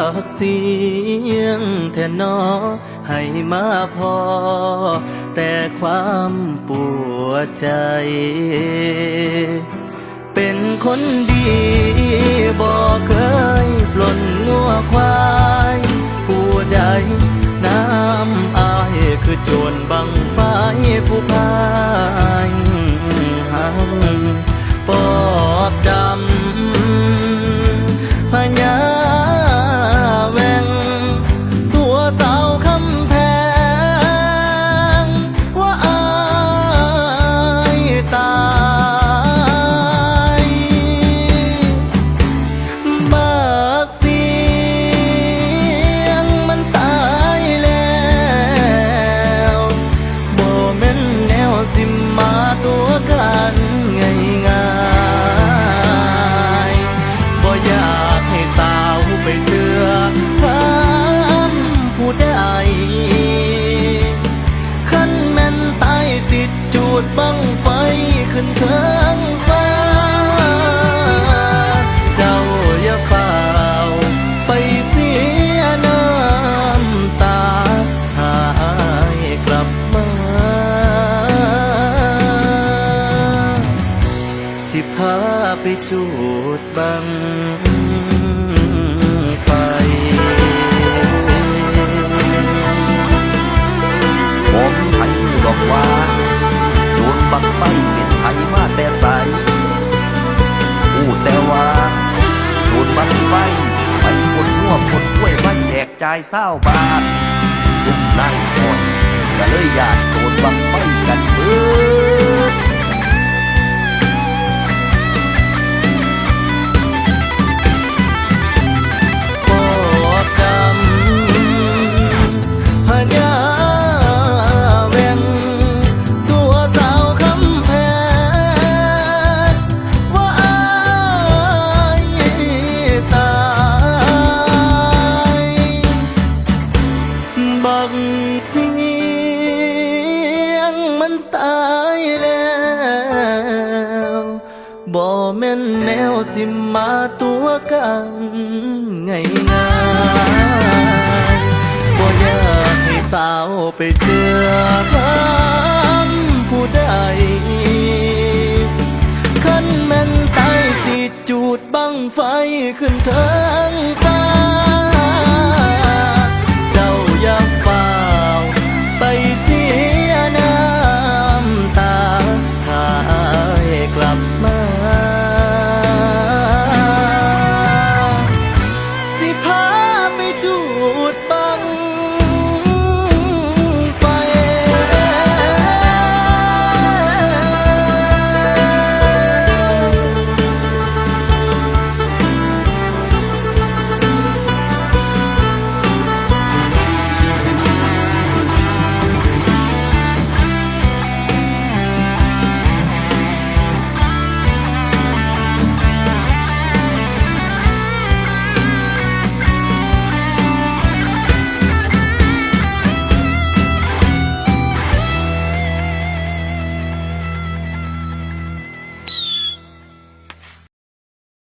ากเสียงแท่นอให้มาพอแต่ความปวดใจเป็นคนดีบ่เคยปล้นงัวควายผู้ใดน้ำอายคือโจรบังไฟผู้พายหังปอบดำพญาแวงตัวสาวคำแพงว่าอายตายบักเสียงมันตายแล้วบ่แม่นแนวสิมาตัวกันง่ายๆบ่อยากให้สาวไปเสือคำผู้ใดคันแม่นตายสิจูดบังไฟขึ้นเทิงฟ้าเจ้าอย่าเฝ้าไปเสียน้ำตาหายกลับมาสิพาไปจูดบังไฟผมไทยบอกว่าโดนบังไฟเป็นไทยมาแต่ใสพูดแต่ว่าโดนบังไฟไปคนหัวคนกล้วยมาแจกจ่ายเศร้าบาทสุดนั่งก่อนก็เลยอยากโดนบังไฟกันเบิดกำพญาแวงตัวสาวคำแพงว่าอายตายบักเสียงมันตายแล้วบ่แม่นแนวสิมาตัวกันง่ายๆบ่อยากให้สาวไปเชื่อคำผู้ใดคันแม่นตายสิจูดบังไฟขึ้นเทิ